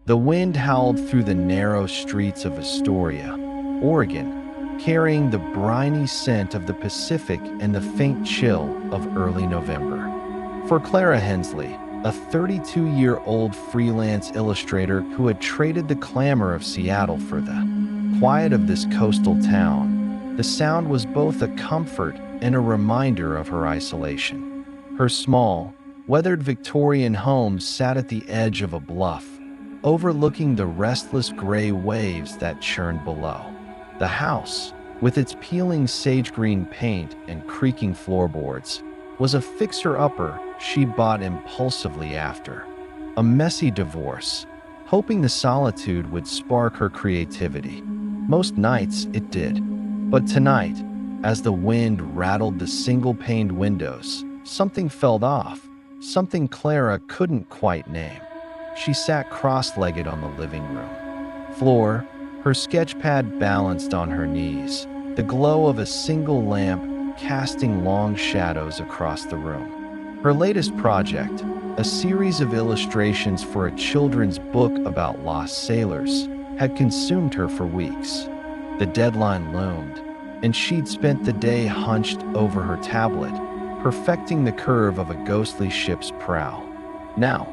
The wind howled through the narrow streets of Astoria, Oregon, carrying the briny scent of the Pacific and the faint chill of early November. For Clara Hensley, a 32-year-old freelance illustrator who had traded the clamor of Seattle for the quiet of this coastal town, the sound was both a comfort and a reminder of her isolation. Her small, weathered Victorian home sat at the edge of a bluff, overlooking the restless gray waves that churned below. The house, with its peeling sage-green paint and creaking floorboards, was a fixer-upper she bought impulsively after a messy divorce, hoping the solitude would spark her creativity. Most nights it did, but tonight, as the wind rattled the single-paned windows, something felt off, something Clara couldn't quite name. She sat cross-legged on the living room floor, her sketchpad balanced on her knees, the glow of a single lamp casting long shadows across the room. Her latest project, a series of illustrations for a children's book about lost sailors, had consumed her for weeks. The deadline loomed, and she'd spent the day hunched over her tablet, perfecting the curve of a ghostly ship's prow. Now,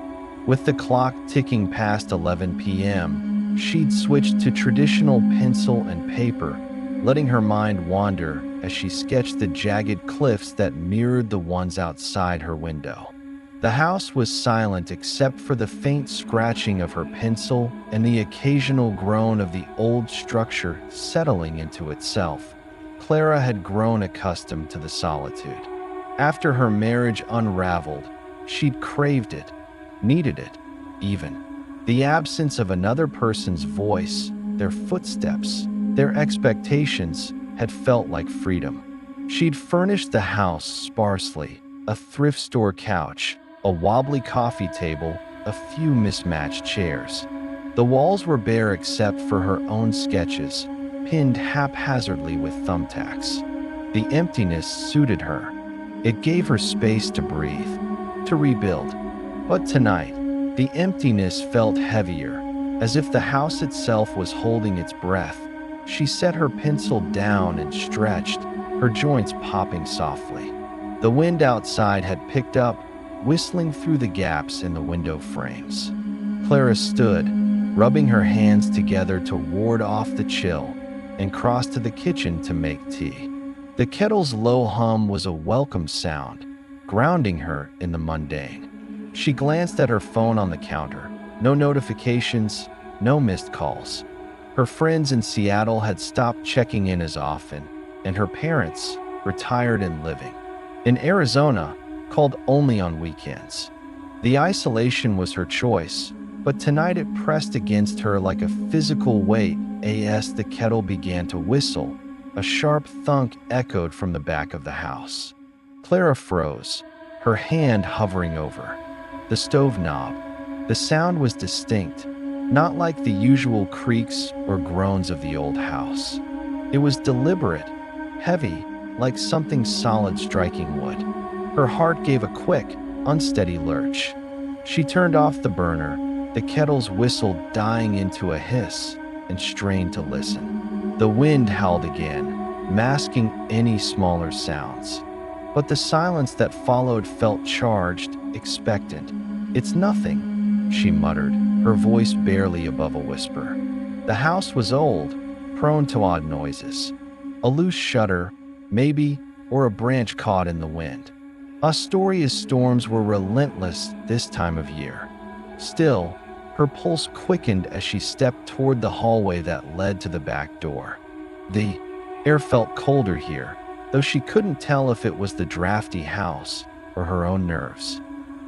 with the clock ticking past 11 p.m., she'd switched to traditional pencil and paper, letting her mind wander as she sketched the jagged cliffs that mirrored the ones outside her window. The house was silent except for the faint scratching of her pencil and the occasional groan of the old structure settling into itself. Clara had grown accustomed to the solitude. After her marriage unraveled, she'd craved it, needed it, even. The absence of another person's voice, their footsteps, their expectations had felt like freedom. She'd furnished the house sparsely, a thrift store couch, a wobbly coffee table, a few mismatched chairs. The walls were bare except for her own sketches, pinned haphazardly with thumbtacks. The emptiness suited her. It gave her space to breathe, to rebuild. But tonight, the emptiness felt heavier, as if the house itself was holding its breath. She set her pencil down and stretched, her joints popping softly. The wind outside had picked up, whistling through the gaps in the window frames. Clara stood, rubbing her hands together to ward off the chill, and crossed to the kitchen to make tea. The kettle's low hum was a welcome sound, grounding her in the mundane. She glanced at her phone on the counter. No notifications, no missed calls. Her friends in Seattle had stopped checking in as often, and her parents, retired and living in Arizona, called only on weekends. The isolation was her choice, but tonight it pressed against her like a physical weight as the kettle began to whistle. A sharp thunk echoed from the back of the house. Clara froze, her hand hovering over the stove knob. The sound was distinct, not like the usual creaks or groans of the old house. It was deliberate, heavy, like something solid striking wood. Her heart gave a quick, unsteady lurch. She turned off the burner, the kettle's whistle dying into a hiss, and strained to listen. The wind howled again, masking any smaller sounds. But the silence that followed felt charged, expectant. "It's nothing," she muttered, her voice barely above a whisper. The house was old, prone to odd noises. A loose shutter, maybe, or a branch caught in the wind. Astoria's storms were relentless this time of year. Still, her pulse quickened as she stepped toward the hallway that led to the back door. The air felt colder here, though she couldn't tell if it was the drafty house or her own nerves.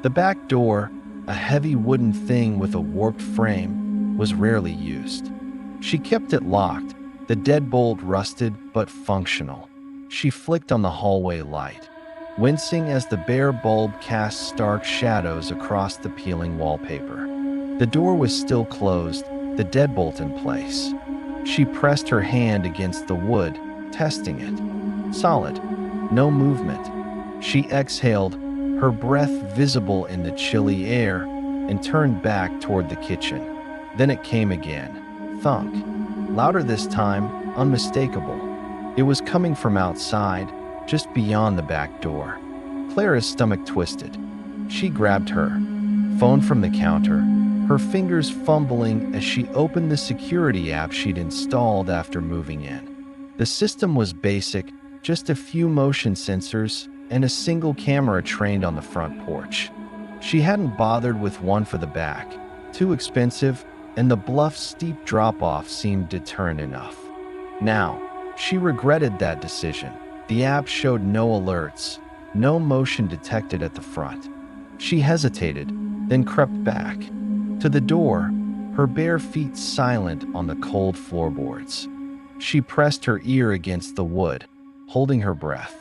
The back door, a heavy wooden thing with a warped frame, was rarely used. She kept it locked, the deadbolt rusted but functional. She flicked on the hallway light, wincing as the bare bulb cast stark shadows across the peeling wallpaper. The door was still closed, the deadbolt in place. She pressed her hand against the wood, testing it. Solid, no movement. She exhaled, her breath visible in the chilly air, and turned back toward the kitchen. Then it came again. Thunk. Louder this time, unmistakable. It was coming from outside, just beyond the back door. Clara's stomach twisted. She grabbed her phone from the counter, her fingers fumbling as she opened the security app she'd installed after moving in. The system was basic, just a few motion sensors and a single camera trained on the front porch. She hadn't bothered with one for the back. Too expensive, and the bluff's steep drop-off seemed deterrent enough. Now, she regretted that decision. The app showed no alerts, no motion detected at the front. She hesitated, then crept back. To the door, her bare feet silent on the cold floorboards. She pressed her ear against the wood, holding her breath.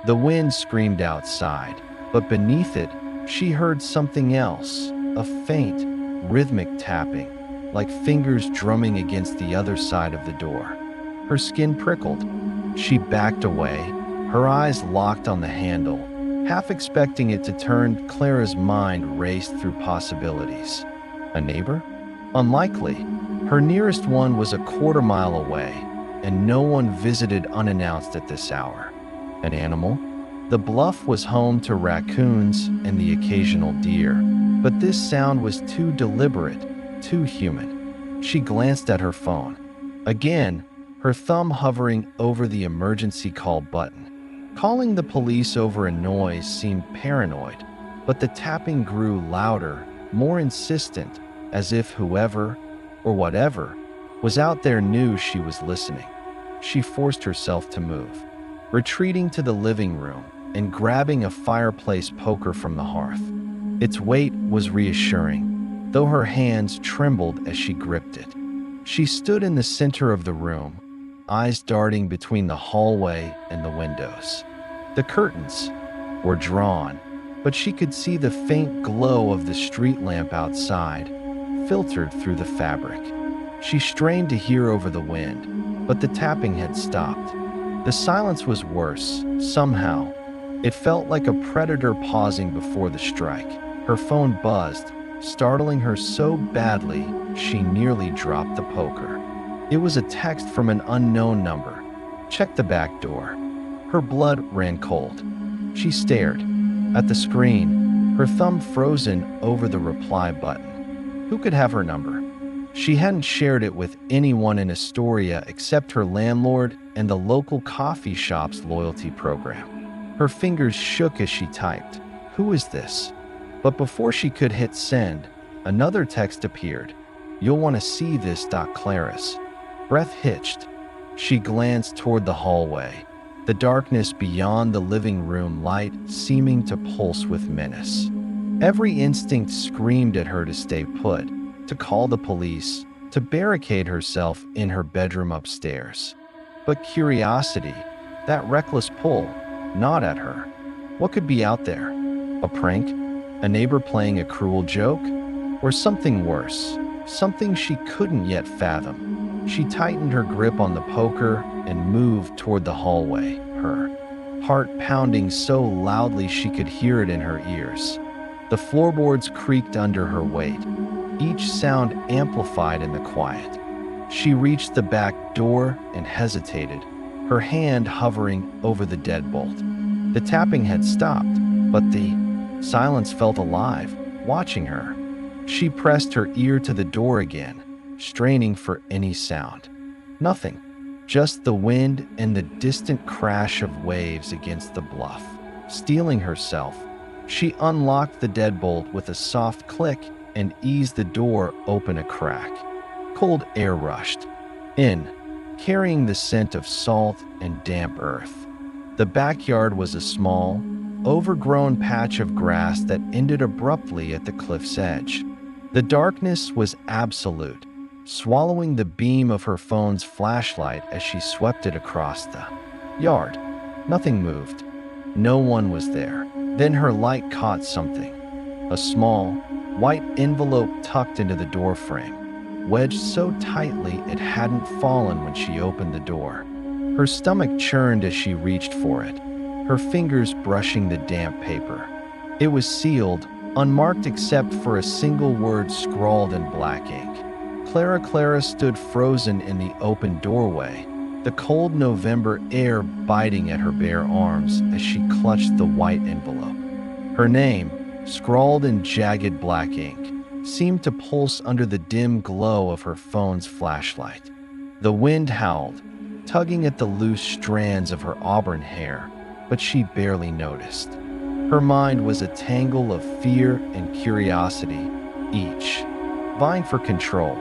The wind screamed outside, but beneath it, she heard something else, a faint, rhythmic tapping, like fingers drumming against the other side of the door. Her skin prickled. She backed away, her eyes locked on the handle, half expecting it to turn. Clara's mind raced through possibilities. A neighbor? Unlikely. Her nearest one was a quarter-mile away, and no one visited unannounced at this hour. An animal? The bluff was home to raccoons and the occasional deer, but this sound was too deliberate, too human. She glanced at her phone. Again, her thumb hovering over the emergency call button. Calling the police over a noise seemed paranoid, but the tapping grew louder, more insistent, as if whoever, or whatever, was out there knew she was listening. She forced herself to move, retreating to the living room and grabbing a fireplace poker from the hearth. Its weight was reassuring, though her hands trembled as she gripped it. She stood in the center of the room, eyes darting between the hallway and the windows. The curtains were drawn, but she could see the faint glow of the street lamp outside, filtered through the fabric. She strained to hear over the wind, but the tapping had stopped. The silence was worse, somehow. It felt like a predator pausing before the strike. Her phone buzzed, startling her so badly she nearly dropped the poker. It was a text from an unknown number. Check the back door. Her blood ran cold. She stared at the screen, her thumb frozen over the reply button. Who could have her number? She hadn't shared it with anyone in Astoria except her landlord and the local coffee shop's loyalty program. Her fingers shook as she typed. Who is this? But before she could hit send, another text appeared. You'll want to see this. Clarice. Breath hitched. She glanced toward the hallway, the darkness beyond the living room light seeming to pulse with menace. Every instinct screamed at her to stay put, to call the police, to barricade herself in her bedroom upstairs. But curiosity, that reckless pull, gnawed at her. What could be out there? A prank? A neighbor playing a cruel joke? Or something worse, something she couldn't yet fathom? She tightened her grip on the poker and moved toward the hallway, her heart pounding so loudly she could hear it in her ears. The floorboards creaked under her weight, each sound amplified in the quiet. She reached the back door and hesitated, her hand hovering over the deadbolt. The tapping had stopped, but the silence felt alive, watching her. She pressed her ear to the door again, straining for any sound. Nothing, just the wind and the distant crash of waves against the bluff. Steeling herself, she unlocked the deadbolt with a soft click and eased the door open a crack. Cold air rushed in, carrying the scent of salt and damp earth. The backyard was a small, overgrown patch of grass that ended abruptly at the cliff's edge. The darkness was absolute, swallowing the beam of her phone's flashlight as she swept it across the yard. Nothing moved. No one was there. Then her light caught something. A small, white envelope tucked into the doorframe, wedged so tightly it hadn't fallen when she opened the door. Her stomach churned as she reached for it, her fingers brushing the damp paper. It was sealed, unmarked except for a single word scrawled in black ink. Clara stood frozen in the open doorway, the cold November air biting at her bare arms as she clutched the white envelope. Her name, scrawled in jagged black ink, seemed to pulse under the dim glow of her phone's flashlight. The wind howled, tugging at the loose strands of her auburn hair, but she barely noticed. Her mind was a tangle of fear and curiosity, each vying for control.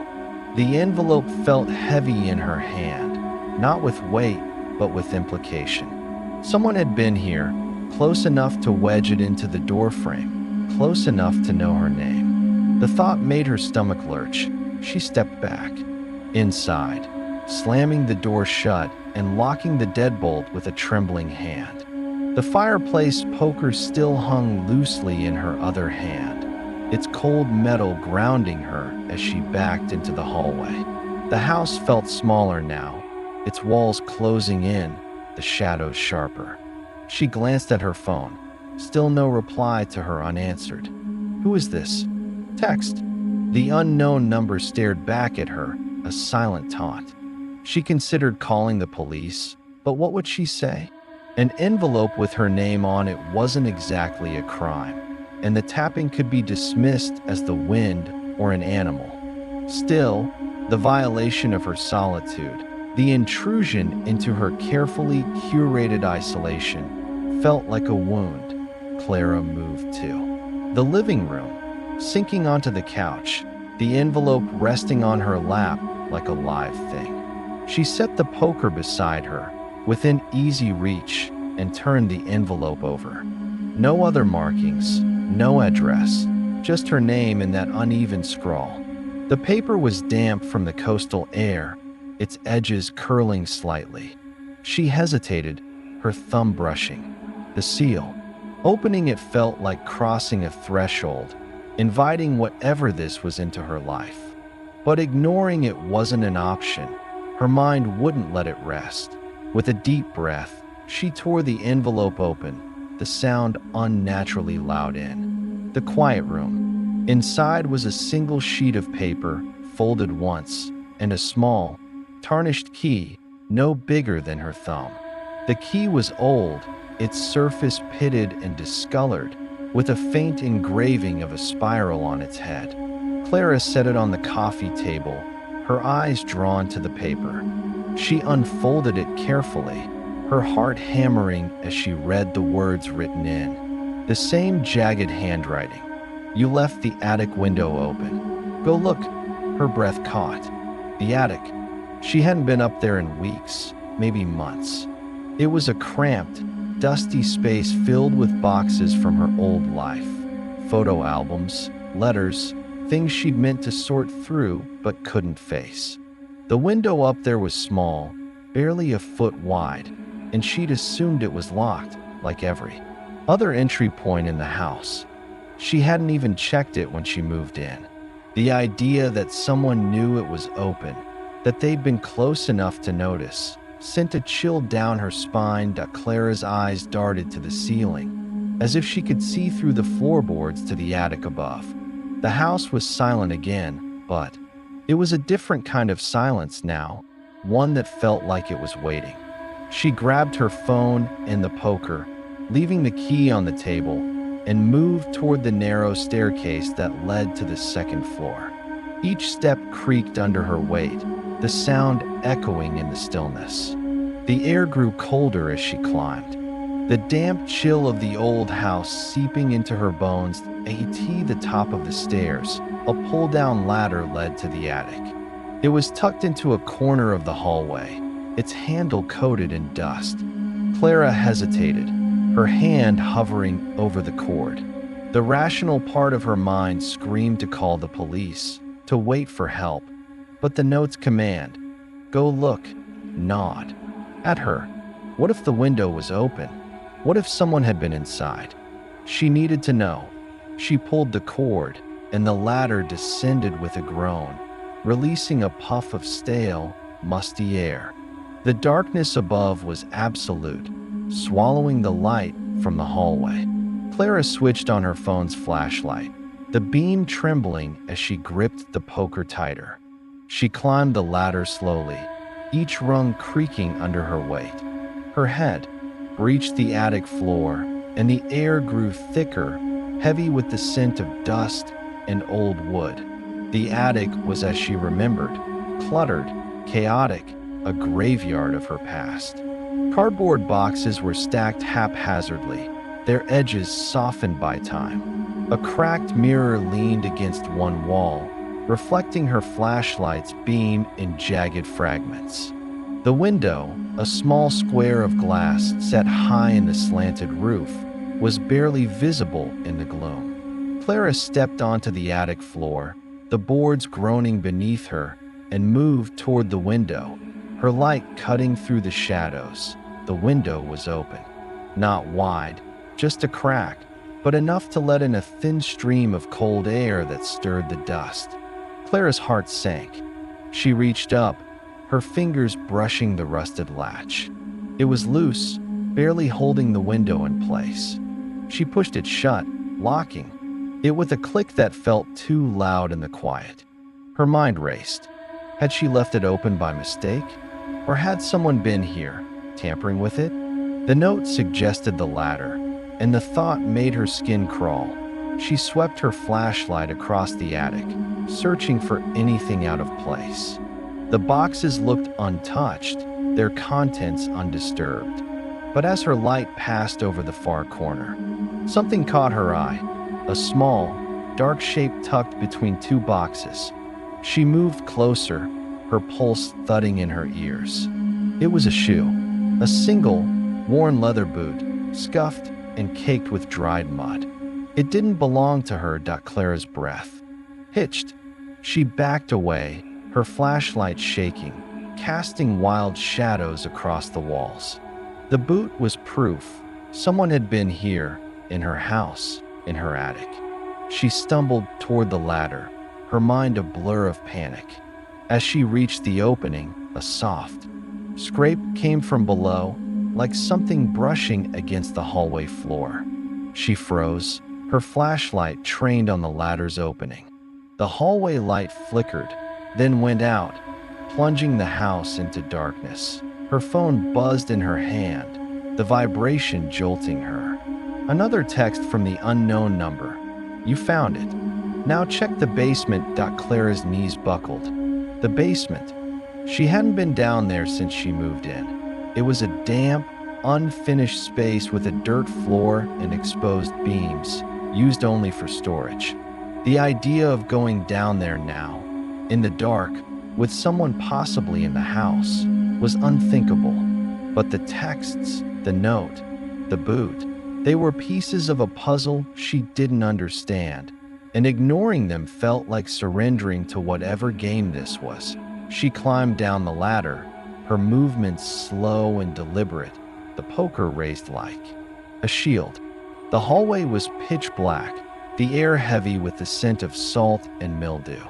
The envelope felt heavy in her hand, not with weight, but with implication. Someone had been here, close enough to wedge it into the doorframe, close enough to know her name. The thought made her stomach lurch. She stepped back. Inside, slamming the door shut and locking the deadbolt with a trembling hand. The fireplace poker still hung loosely in her other hand, its cold metal grounding her as she backed into the hallway. The house felt smaller now, its walls closing in, the shadows sharper. She glanced at her phone. Still no reply to her unanswered. Who is this? Text. The unknown number stared back at her, a silent taunt. She considered calling the police, but what would she say? An envelope with her name on it wasn't exactly a crime, and the tapping could be dismissed as the wind or an animal. Still, the violation of her solitude, the intrusion into her carefully curated isolation, felt like a wound. Clara moved to the living room, sinking onto the couch, the envelope resting on her lap like a live thing. She set the poker beside her, within easy reach, and turned the envelope over. No other markings, no address, just her name in that uneven scrawl. The paper was damp from the coastal air, its edges curling slightly. She hesitated, her thumb brushing the seal. Opening it felt like crossing a threshold, inviting whatever this was into her life. But ignoring it wasn't an option. Her mind wouldn't let it rest. With a deep breath, she tore the envelope open, the sound unnaturally loud in the quiet room. Inside was a single sheet of paper, folded once, and a small, tarnished key, no bigger than her thumb. The key was old, its surface pitted and discolored, with a faint engraving of a spiral on its head. Clara set it on the coffee table, her eyes drawn to the paper. She unfolded it carefully, her heart hammering as she read the words written in the same jagged handwriting. You left the attic window open. Go look. Her breath caught. The attic. She hadn't been up there in weeks, maybe months. It was a cramped, dusty space filled with boxes from her old life. Photo albums, letters, things she'd meant to sort through but couldn't face. The window up there was small, barely a foot wide, and she'd assumed it was locked, like every other entry point in the house. She hadn't even checked it when she moved in. The idea that someone knew it was open, that they'd been close enough to notice, sent a chill down her spine. Clara's eyes darted to the ceiling, as if she could see through the floorboards to the attic above. The house was silent again, but it was a different kind of silence now, one that felt like it was waiting. She grabbed her phone and the poker, leaving the key on the table, and moved toward the narrow staircase that led to the second floor. Each step creaked under her weight, the sound echoing in the stillness. The air grew colder as she climbed, the damp chill of the old house seeping into her bones. The top of the stairs, a pull-down ladder led to the attic. It was tucked into a corner of the hallway, its handle coated in dust. Clara hesitated, her hand hovering over the cord. The rational part of her mind screamed to call the police, to wait for help, but the note's command, go look, gnawed at her. What if the window was open? What if someone had been inside? She needed to know. She pulled the cord, and the ladder descended with a groan, releasing a puff of stale, musty air. The darkness above was absolute, swallowing the light from the hallway. Clara switched on her phone's flashlight, the beam trembling as she gripped the poker tighter. She climbed the ladder slowly, each rung creaking under her weight. Her head reached the attic floor, and the air grew thicker, heavy with the scent of dust and old wood. The attic was as she remembered, cluttered, chaotic, a graveyard of her past. Cardboard boxes were stacked haphazardly, their edges softened by time. A cracked mirror leaned against one wall, reflecting her flashlight's beam in jagged fragments. The window, a small square of glass set high in the slanted roof, was barely visible in the gloom. Clara stepped onto the attic floor, the boards groaning beneath her, and moved toward the window, her light cutting through the shadows. The window was open. Not wide, just a crack, but enough to let in a thin stream of cold air that stirred the dust. Clara's heart sank. She reached up, her fingers brushing the rusted latch. It was loose, barely holding the window in place. She pushed it shut, locking it with a click that felt too loud in the quiet. Her mind raced. Had she left it open by mistake? Or had someone been here, tampering with it? The note suggested the latter, and the thought made her skin crawl. She swept her flashlight across the attic, searching for anything out of place. The boxes looked untouched, their contents undisturbed. But as her light passed over the far corner, something caught her eye, a small, dark shape tucked between two boxes. She moved closer, her pulse thudding in her ears. It was a shoe, a single, worn leather boot, scuffed and caked with dried mud. It didn't belong to her. Clara's breath hitched. She backed away, her flashlight shaking, casting wild shadows across the walls. The boot was proof someone had been here, in her house, in her attic. She stumbled toward the ladder, her mind a blur of panic. As she reached the opening, a soft scrape came from below, like something brushing against the hallway floor. She froze, her flashlight trained on the ladder's opening. The hallway light flickered, then went out, plunging the house into darkness. Her phone buzzed in her hand, the vibration jolting her. Another text from the unknown number. You found it. Now check the basement. Clara's knees buckled. The basement. She hadn't been down there since she moved in. It was a damp, unfinished space with a dirt floor and exposed beams, used only for storage. The idea of going down there now, in the dark, with someone possibly in the house, was unthinkable. But the texts, the note, the boot, they were pieces of a puzzle she didn't understand, and ignoring them felt like surrendering to whatever game this was. She climbed down the ladder, her movements slow and deliberate, the poker raised like a shield. The hallway was pitch black, the air heavy with the scent of salt and mildew.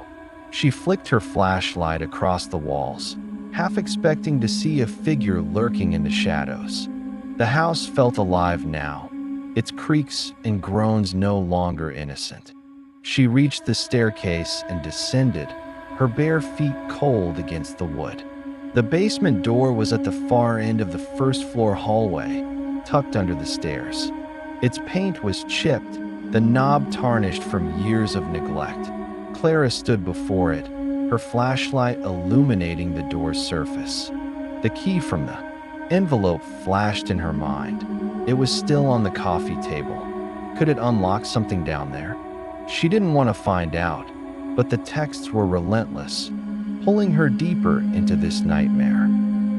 She flicked her flashlight across the walls, half expecting to see a figure lurking in the shadows. The house felt alive now, its creaks and groans no longer innocent. She reached the staircase and descended, her bare feet cold against the wood. The basement door was at the far end of the first-floor hallway, tucked under the stairs. Its paint was chipped, the knob tarnished from years of neglect. Clara stood before it, her flashlight illuminating the door's surface. The key from the envelope flashed in her mind. It was still on the coffee table. Could it unlock something down there? She didn't want to find out, but the texts were relentless, pulling her deeper into this nightmare.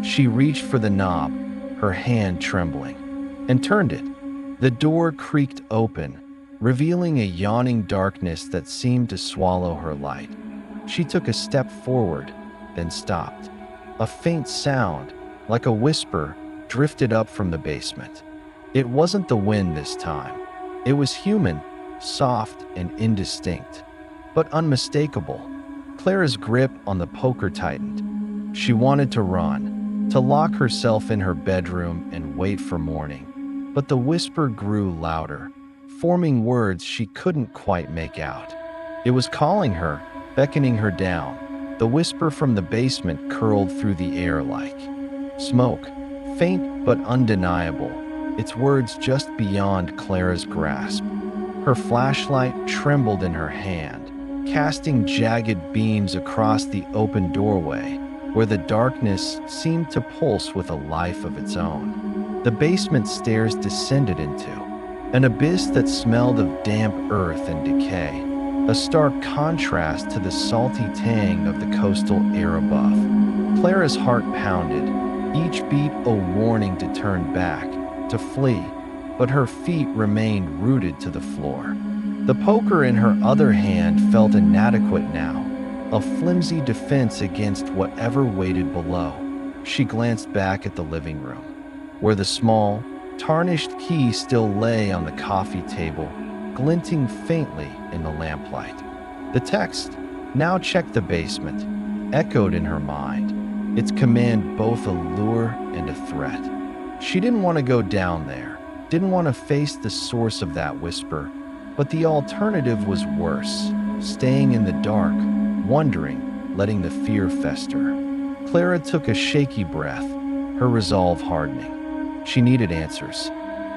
She reached for the knob, her hand trembling, and turned it. The door creaked open, revealing a yawning darkness that seemed to swallow her light. She took a step forward, then stopped. A faint sound, like a whisper, drifted up from the basement. It wasn't the wind this time. It was human, soft and indistinct, but unmistakable. Clara's grip on the poker tightened. She wanted to run, to lock herself in her bedroom and wait for morning. But the whisper grew louder, forming words she couldn't quite make out. It was calling her, beckoning her down, The whisper from the basement curled through the air like smoke, faint but undeniable, its words just beyond Clara's grasp. Her flashlight trembled in her hand, casting jagged beams across the open doorway, where the darkness seemed to pulse with a life of its own. The basement stairs descended into an abyss that smelled of damp earth and decay, a stark contrast to the salty tang of the coastal air above. Clara's heart pounded, each beat a warning to turn back, to flee, but her feet remained rooted to the floor. The poker in her other hand felt inadequate now, a flimsy defense against whatever waited below. She glanced back at the living room, where the small, tarnished key still lay on the coffee table, glinting faintly in the lamplight. The text, "Now check the basement," echoed in her mind, its command both a lure and a threat. She didn't want to go down there, didn't want to face the source of that whisper, but the alternative was worse, staying in the dark, wondering, letting the fear fester. Clara took a shaky breath, her resolve hardening. She needed answers,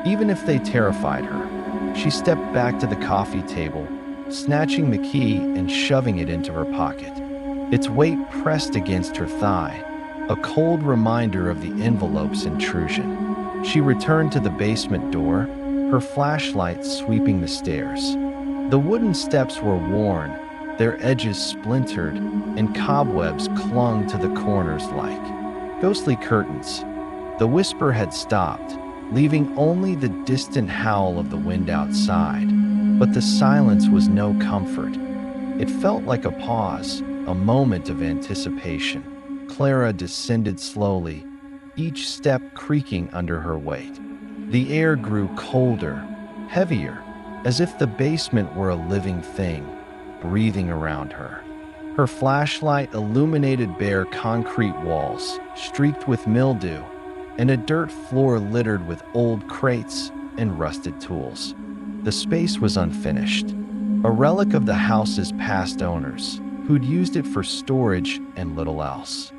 even if they terrified her. She stepped back to the coffee table, snatching the key and shoving it into her pocket. Its weight pressed against her thigh, a cold reminder of the envelope's intrusion. She returned to the basement door, her flashlight sweeping the stairs. The wooden steps were worn, their edges splintered, and cobwebs clung to the corners like ghostly curtains. The whisper had stopped, leaving only the distant howl of the wind outside, but the silence was no comfort. It felt like a pause, a moment of anticipation. Clara descended slowly, each step creaking under her weight. The air grew colder, heavier, as if the basement were a living thing, breathing around her. Her flashlight illuminated bare concrete walls, streaked with mildew, and a dirt floor littered with old crates and rusted tools. The space was unfinished, a relic of the house's past owners, who'd used it for storage and little else.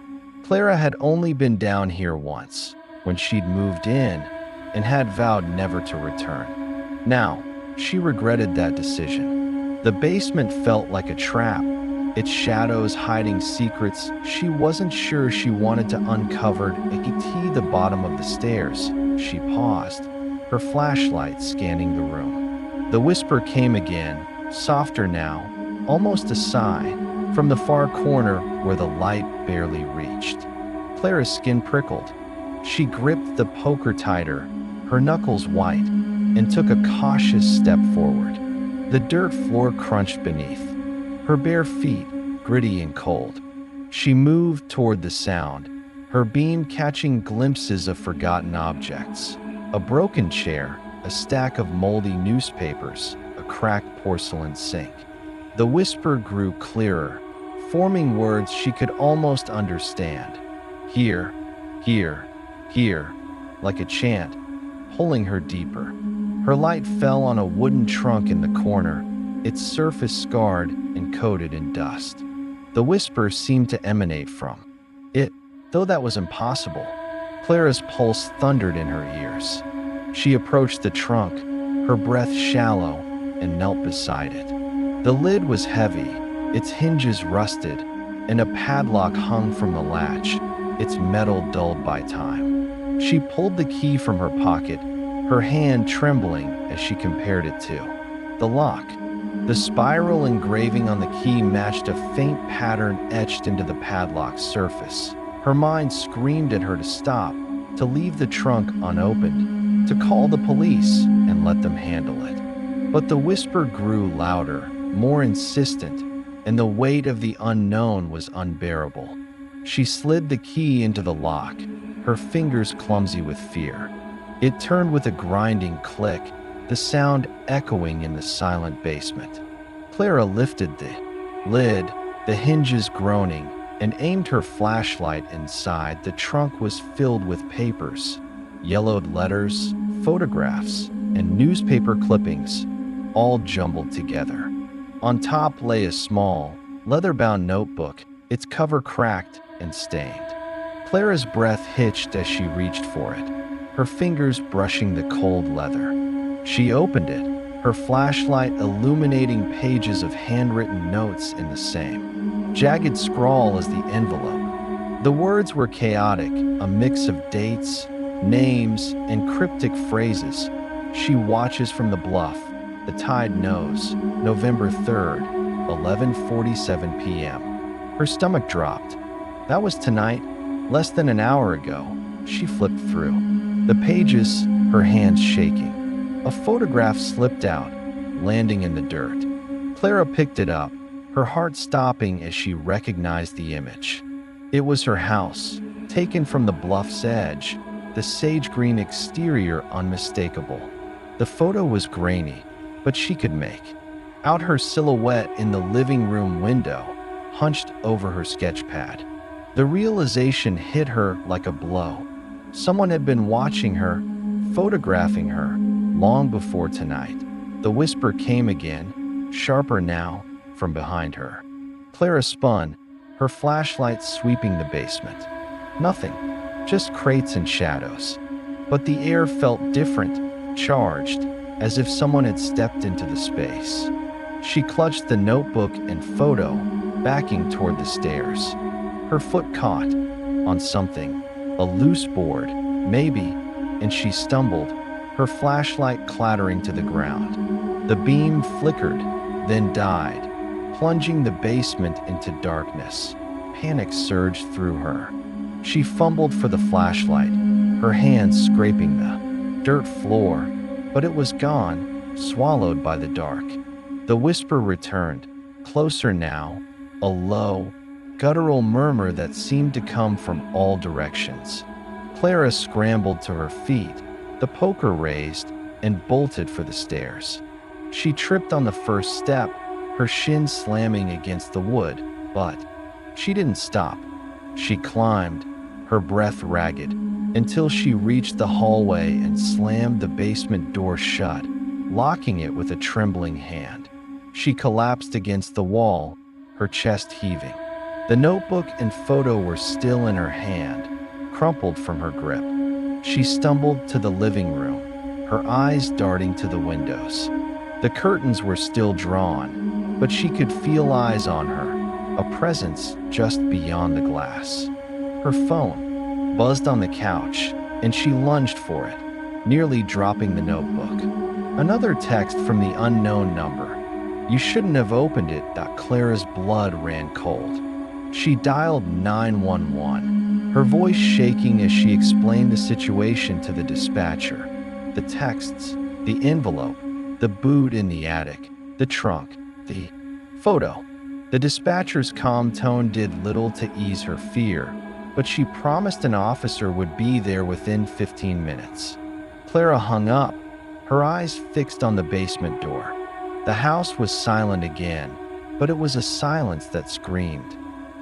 Clara had only been down here once, when she'd moved in, and had vowed never to return. Now, she regretted that decision. The basement felt like a trap, its shadows hiding secrets she wasn't sure she wanted to uncover. At the bottom of the stairs, she paused, her flashlight scanning the room. The whisper came again, softer now, almost a sigh, from the far corner where the light barely reached. Clara's skin prickled. She gripped the poker tighter, her knuckles white, and took a cautious step forward. The dirt floor crunched beneath, her bare feet gritty and cold. She moved toward the sound, her beam catching glimpses of forgotten objects. A broken chair, a stack of moldy newspapers, a cracked porcelain sink. The whisper grew clearer, forming words she could almost understand. Here, here, here, like a chant, pulling her deeper. Her light fell on a wooden trunk in the corner, its surface scarred and coated in dust. The whisper seemed to emanate from it, though that was impossible. Clara's pulse thundered in her ears. She approached the trunk, her breath shallow, and knelt beside it. The lid was heavy, its hinges rusted, and a padlock hung from the latch, its metal dulled by time. She pulled the key from her pocket, her hand trembling as she compared it to the lock. The spiral engraving on the key matched a faint pattern etched into the padlock's surface. Her mind screamed at her to stop, to leave the trunk unopened, to call the police and let them handle it. But the whisper grew louder, more insistent, and the weight of the unknown was unbearable. She slid the key into the lock, her fingers clumsy with fear. It turned with a grinding click, the sound echoing in the silent basement. Clara lifted the lid, the hinges groaning, and aimed her flashlight inside. The trunk was filled with papers, yellowed letters, photographs, and newspaper clippings, all jumbled together. On top lay a small, leather-bound notebook, its cover cracked and stained. Clara's breath hitched as she reached for it, her fingers brushing the cold leather. She opened it, her flashlight illuminating pages of handwritten notes in the same jagged scrawl as the envelope. The words were chaotic, a mix of dates, names, and cryptic phrases. She watches from the bluff. The tide knows. November 3rd, 11:47 p.m. Her stomach dropped. That was tonight, less than an hour ago. She flipped through the pages, her hands shaking. A photograph slipped out, landing in the dirt. Clara picked it up, her heart stopping as she recognized the image. It was her house, taken from the bluff's edge, the sage-green exterior unmistakable. The photo was grainy, but she could make out her silhouette in the living room window, hunched over her sketch pad. The realization hit her like a blow. Someone had been watching her, photographing her, long before tonight. The whisper came again, sharper now, from behind her. Clara spun, her flashlight sweeping the basement. Nothing, just crates and shadows. But the air felt different, charged, as if someone had stepped into the space. She clutched the notebook and photo, backing toward the stairs. Her foot caught on something, a loose board, maybe, and she stumbled, her flashlight clattering to the ground. The beam flickered, then died, plunging the basement into darkness. Panic surged through her. She fumbled for the flashlight, her hands scraping the dirt floor, but it was gone, swallowed by the dark. The whisper returned, closer now, a low, guttural murmur that seemed to come from all directions. Clara scrambled to her feet, the poker raised, and bolted for the stairs. She tripped on the first step, her shins slamming against the wood, but she didn't stop. She climbed, her breath ragged, until she reached the hallway and slammed the basement door shut, locking it with a trembling hand. She collapsed against the wall, her chest heaving. The notebook and photo were still in her hand, crumpled from her grip. She stumbled to the living room, her eyes darting to the windows. The curtains were still drawn, but she could feel eyes on her, a presence just beyond the glass. Her phone buzzed on the couch, and she lunged for it, nearly dropping the notebook. Another text from the unknown number. "You shouldn't have opened it." Clara's blood ran cold. She dialed 911, her voice shaking as she explained the situation to the dispatcher. The texts, the envelope, the boot in the attic, the trunk, the photo. The dispatcher's calm tone did little to ease her fear, but she promised an officer would be there within 15 minutes. Clara hung up, her eyes fixed on the basement door. The house was silent again, but it was a silence that screamed.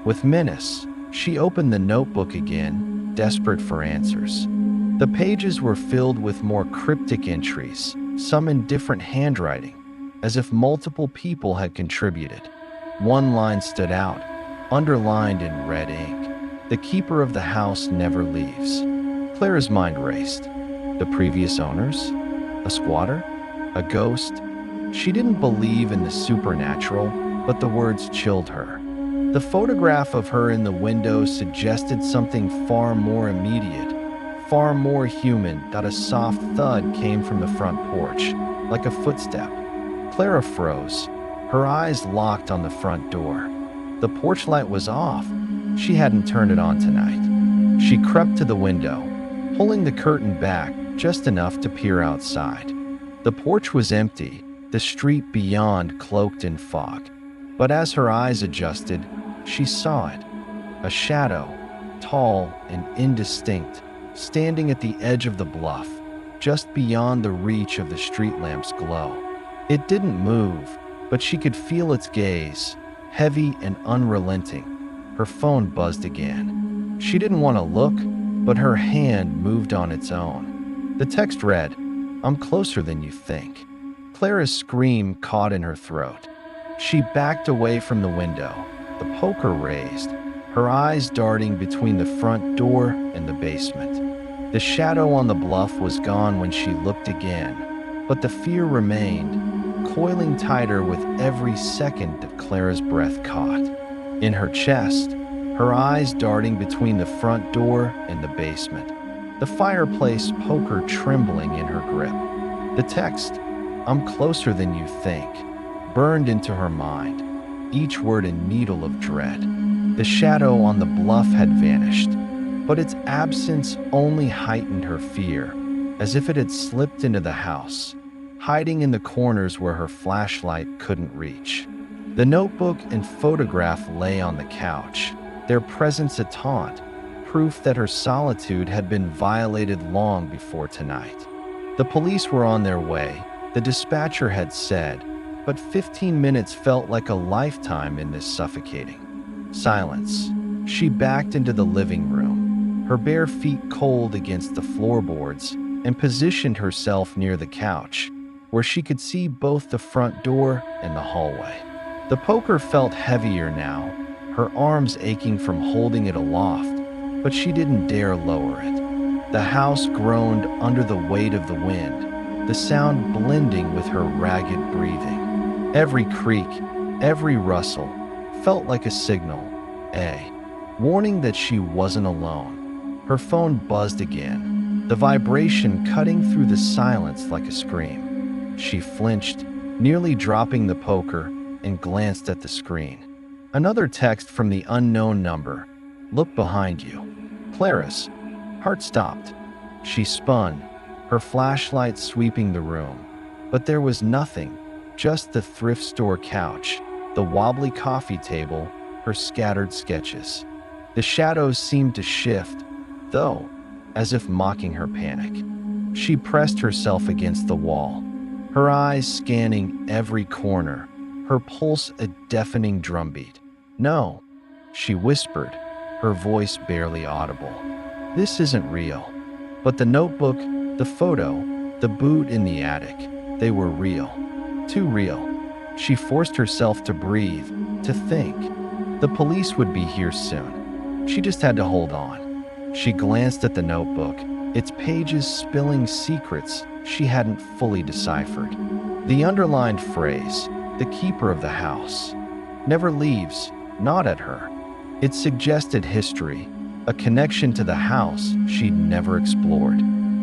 With menace, she opened the notebook again, desperate for answers. The pages were filled with more cryptic entries, some in different handwriting, as if multiple people had contributed. One line stood out, underlined in red ink. "The keeper of the house never leaves." Clara's mind raced. The previous owners? A squatter? A ghost? She didn't believe in the supernatural, but the words chilled her. The photograph of her in the window suggested something far more immediate, far more human. A soft thud came from the front porch, like a footstep. Clara froze, her eyes locked on the front door. The porch light was off. She hadn't turned it on tonight. She crept to the window, pulling the curtain back just enough to peer outside. The porch was empty, the street beyond cloaked in fog. But as her eyes adjusted, she saw it. A shadow, tall and indistinct, standing at the edge of the bluff, just beyond the reach of the street lamp's glow. It didn't move, but she could feel its gaze, heavy and unrelenting. Her phone buzzed again. She didn't want to look, but her hand moved on its own. The text read, "I'm closer than you think." Clara's scream caught in her throat. She backed away from the window, the poker raised, her eyes darting between the front door and the basement. The shadow on the bluff was gone when she looked again, but the fear remained, coiling tighter with every second that Clara's breath caught. In her chest, her eyes darting between the front door and the basement, the fireplace poker trembling in her grip. The text, "I'm closer than you think," burned into her mind, each word a needle of dread. The shadow on the bluff had vanished, but its absence only heightened her fear, as if it had slipped into the house, hiding in the corners where her flashlight couldn't reach. The notebook and photograph lay on the couch, their presence a taunt, proof that her solitude had been violated long before tonight. The police were on their way, the dispatcher had said, but 15 minutes felt like a lifetime in this suffocating silence. She backed into the living room, her bare feet cold against the floorboards, and positioned herself near the couch, where she could see both the front door and the hallway. The poker felt heavier now, her arms aching from holding it aloft, but she didn't dare lower it. The house groaned under the weight of the wind, the sound blending with her ragged breathing. Every creak, every rustle, felt like a signal, a warning that she wasn't alone. Her phone buzzed again, the vibration cutting through the silence like a scream. She flinched, nearly dropping the poker, and glanced at the screen. Another text from the unknown number. "Look behind you." Clara's heart stopped. She spun, her flashlight sweeping the room. But there was nothing, just the thrift store couch, the wobbly coffee table, her scattered sketches. The shadows seemed to shift, though, as if mocking her panic. She pressed herself against the wall, her eyes scanning every corner, her pulse a deafening drumbeat. "No," she whispered, her voice barely audible. "This isn't real." But the notebook, the photo, the boot in the attic, they were real. Too real. She forced herself to breathe, to think. The police would be here soon. She just had to hold on. She glanced at the notebook, its pages spilling secrets she hadn't fully deciphered. The underlined phrase, "The keeper of the house," never leaves, not at her. It suggested history, a connection to the house she'd never explored.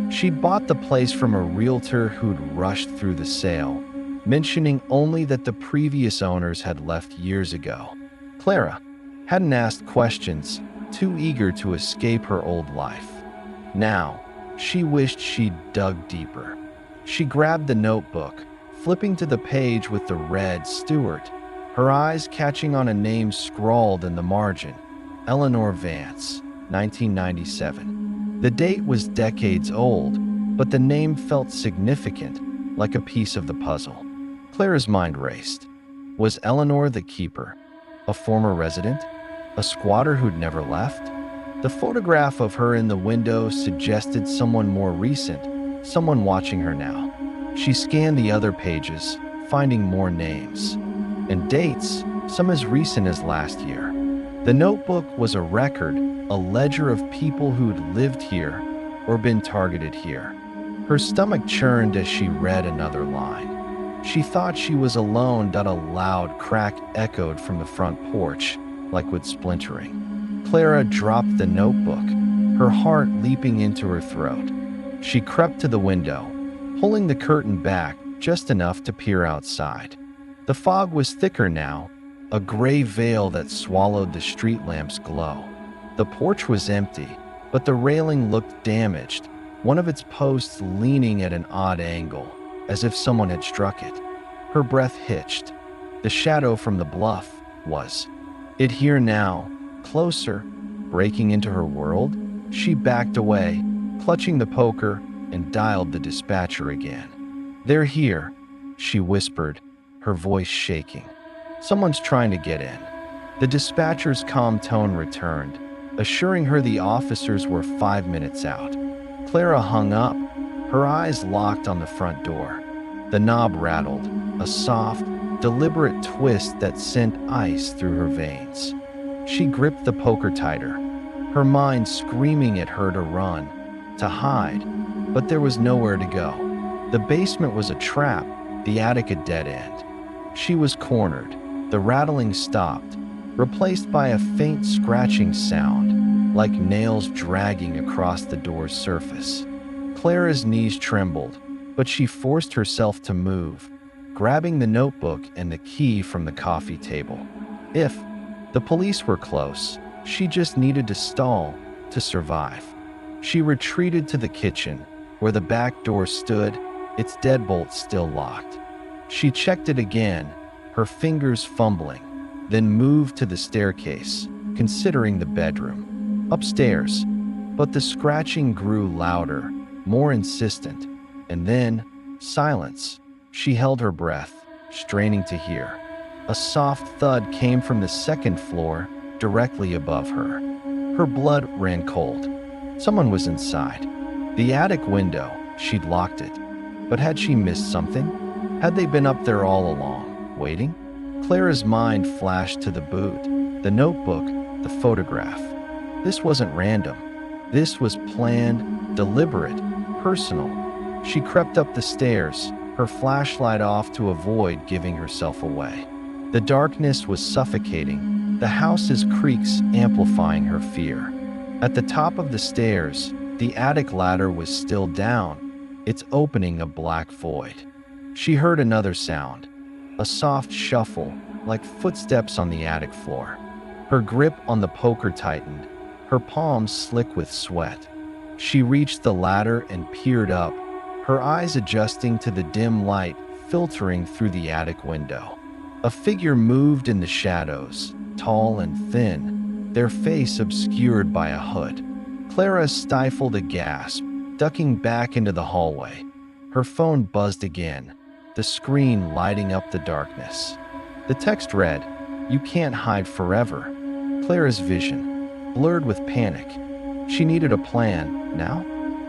She'd bought the place from a realtor who'd rushed through the sale, mentioning only that the previous owners had left years ago. Clara hadn't asked questions, too eager to escape her old life. Now, she wished she'd dug deeper. She grabbed the notebook, flipping to the page with the red Stewart, her eyes catching on a name scrawled in the margin, Eleanor Vance, 1997. The date was decades old, but the name felt significant, like a piece of the puzzle. Clara's mind raced. Was Eleanor the keeper? A former resident? A squatter who'd never left? The photograph of her in the window suggested someone more recent, someone watching her now. She scanned the other pages, finding more names. And dates, some as recent as last year. The notebook was a record, a ledger of people who'd lived here or been targeted here. Her stomach churned as she read another line. She thought she was alone. A loud crack echoed from the front porch, like wood splintering. Clara dropped the notebook, her heart leaping into her throat. She crept to the window, pulling the curtain back just enough to peer outside. The fog was thicker now, a gray veil that swallowed the street lamp's glow. The porch was empty, but the railing looked damaged, one of its posts leaning at an odd angle, as if someone had struck it. Her breath hitched. The shadow from the bluff was it here now, closer, breaking into her world? She backed away, clutching the poker, and dialed the dispatcher again. "They're here," she whispered, her voice shaking. "Someone's trying to get in." The dispatcher's calm tone returned, assuring her the officers were 5 minutes out. Clara hung up, her eyes locked on the front door. The knob rattled, a soft, deliberate twist that sent ice through her veins. She gripped the poker tighter, her mind screaming at her to run, to hide, but there was nowhere to go. The basement was a trap, the attic a dead end. She was cornered. The rattling stopped, replaced by a faint scratching sound, like nails dragging across the door's surface. Clara's knees trembled, but she forced herself to move, grabbing the notebook and the key from the coffee table. If the police were close, she just needed to stall to survive. She retreated to the kitchen, where the back door stood, its deadbolt still locked. She checked it again, her fingers fumbling, then moved to the staircase, considering the bedroom. Upstairs, but the scratching grew louder, more insistent, and then silence. She held her breath, straining to hear. A soft thud came from the second floor, directly above her. Her blood ran cold. Someone was inside. The attic window, she'd locked it. But had she missed something? Had they been up there all along, waiting? Clara's mind flashed to the boot, the notebook, the photograph. This wasn't random. This was planned, deliberate, personal. She crept up the stairs, her flashlight off to avoid giving herself away. The darkness was suffocating, the house's creaks amplifying her fear. At the top of the stairs, the attic ladder was still down, its opening a black void. She heard another sound, a soft shuffle, like footsteps on the attic floor. Her grip on the poker tightened, her palms slick with sweat. She reached the ladder and peered up, her eyes adjusting to the dim light filtering through the attic window. A figure moved in the shadows, tall and thin, their face obscured by a hood. Clara stifled a gasp, ducking back into the hallway. Her phone buzzed again, the screen lighting up the darkness. The text read, "You can't hide forever." Clara's vision, blurred with panic. She needed a plan, now?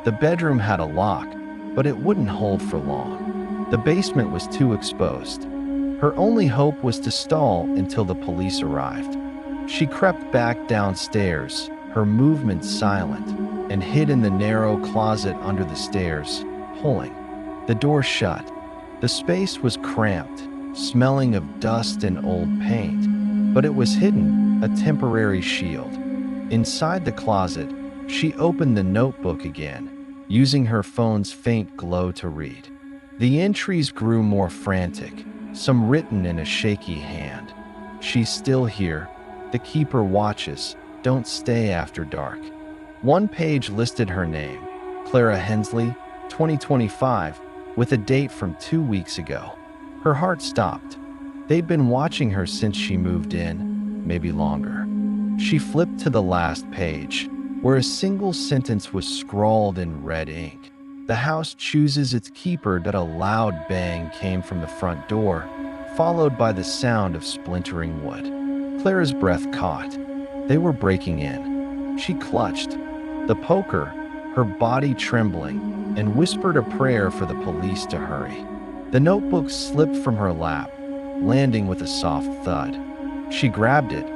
The bedroom had a lock, but it wouldn't hold for long. The basement was too exposed. Her only hope was to stall until the police arrived. She crept back downstairs, her movements silent, and hid in the narrow closet under the stairs, pulling. The door shut. The space was cramped, smelling of dust and old paint, but it was hidden, a temporary shield. Inside the closet, she opened the notebook again, using her phone's faint glow to read. The entries grew more frantic, some written in a shaky hand. "She's still here. The keeper watches. Don't stay after dark." One page listed her name, Clara Hensley, 2025, with a date from 2 weeks ago. Her heart stopped. They'd been watching her since she moved in, maybe longer. She flipped to the last page, where a single sentence was scrawled in red ink. "The house chooses its keeper." That a loud bang came from the front door, followed by the sound of splintering wood. Clara's breath caught. They were breaking in. She clutched the poker, her body trembling, and whispered a prayer for the police to hurry. The notebook slipped from her lap, landing with a soft thud. She grabbed it,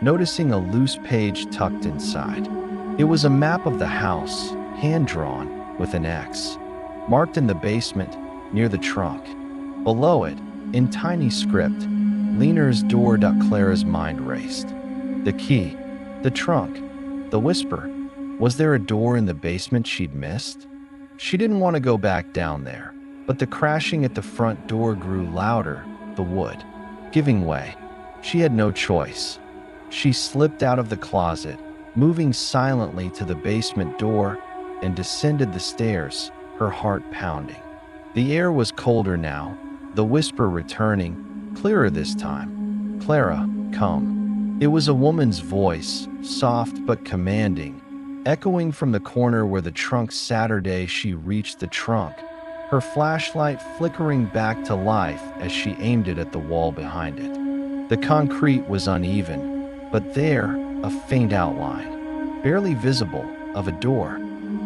noticing a loose page tucked inside. It was a map of the house, hand-drawn, with an X, marked in the basement, near the trunk. Below it, in tiny script, Leaner's door. Clara's mind raced. The key, the trunk, the whisper. Was there a door in the basement she'd missed? She didn't want to go back down there, but the crashing at the front door grew louder, the wood giving way. She had no choice. She slipped out of the closet, moving silently to the basement door, and descended the stairs, her heart pounding. The air was colder now, the whisper returning, clearer this time. "Clara, come." It was a woman's voice, soft but commanding, echoing from the corner where the trunk Saturday. She reached the trunk, her flashlight flickering back to life as she aimed it at the wall behind it. The concrete was uneven, but there, a faint outline, barely visible, of a door.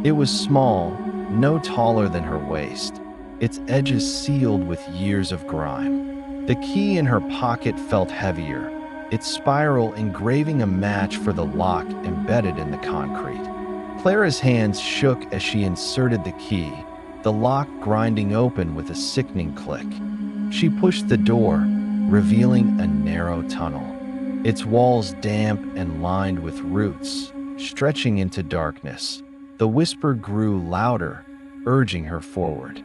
It was small, no taller than her waist, its edges sealed with years of grime. The key in her pocket felt heavier, its spiral engraving a match for the lock embedded in the concrete. Clara's hands shook as she inserted the key, the lock grinding open with a sickening click. She pushed the door, revealing a narrow tunnel, its walls damp and lined with roots, stretching into darkness. The whisper grew louder, urging her forward.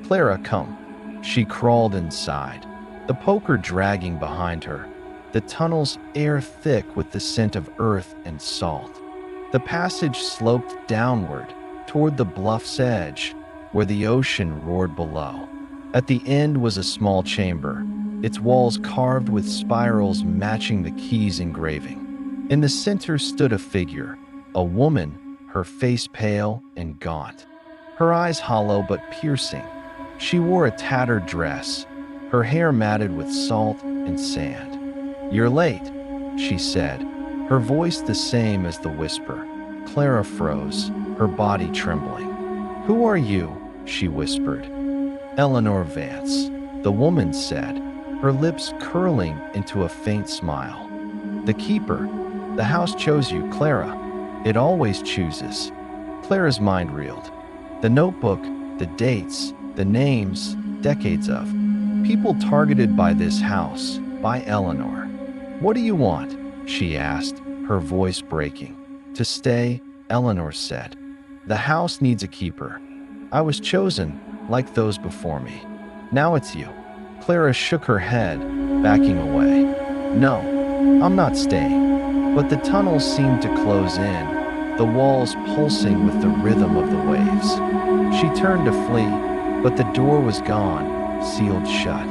"Clara, come." She crawled inside, the poker dragging behind her, the tunnel's air thick with the scent of earth and salt. The passage sloped downward, toward the bluff's edge, where the ocean roared below. At the end was a small chamber, its walls carved with spirals matching the key's engraving. In the center stood a figure, a woman, her face pale and gaunt, her eyes hollow but piercing. She wore a tattered dress, her hair matted with salt and sand. "You're late," she said, her voice the same as the whisper. Clara froze, her body trembling. "Who are you?" she whispered. "Eleanor Vance," the woman said, her lips curling into a faint smile. "The keeper. The house chose you, Clara. It always chooses." Clara's mind reeled. The notebook, the dates, the names, decades of people targeted by this house, by Eleanor. "What do you want?" she asked, her voice breaking. "To stay," Eleanor said. "The house needs a keeper. I was chosen, like those before me. Now it's you." Clara shook her head, backing away. "No, I'm not staying." But the tunnel seemed to close in, the walls pulsing with the rhythm of the waves. She turned to flee, but the door was gone, sealed shut.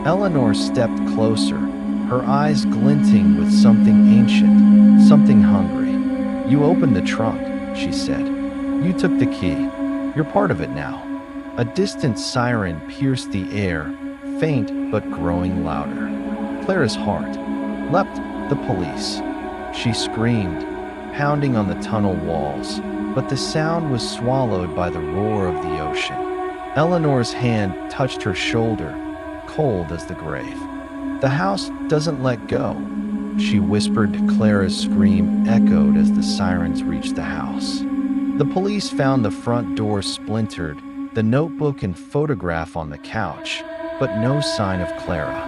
Eleanor stepped closer, her eyes glinting with something ancient, something hungry. "You opened the trunk," she said. "You took the key. You're part of it now." A distant siren pierced the air, faint but growing louder. Clara's heart leapt. The police. She screamed, pounding on the tunnel walls, but the sound was swallowed by the roar of the ocean. Eleanor's hand touched her shoulder, cold as the grave. "The house doesn't let go," she whispered. Clara's scream echoed as the sirens reached the house. The police found the front door splintered, the notebook and photograph on the couch, but no sign of Clara.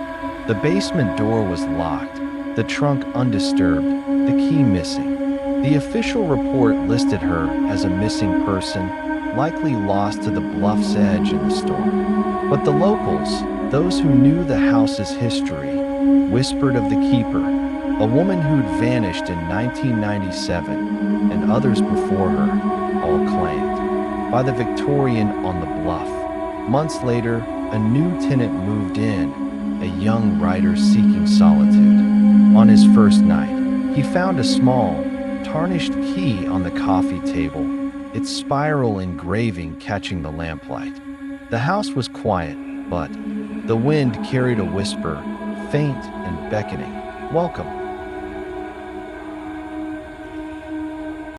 The basement door was locked, the trunk undisturbed, the key missing. The official report listed her as a missing person, likely lost to the bluff's edge in the storm. But the locals, those who knew the house's history, whispered of the keeper, a woman who'd vanished in 1997, and others before her, all claimed. By the Victorian on the bluff, months later, a new tenant moved in, a young writer seeking solitude. On his first night, he found a small, tarnished key on the coffee table, its spiral engraving catching the lamplight. The house was quiet, but the wind carried a whisper, faint and beckoning. "Welcome."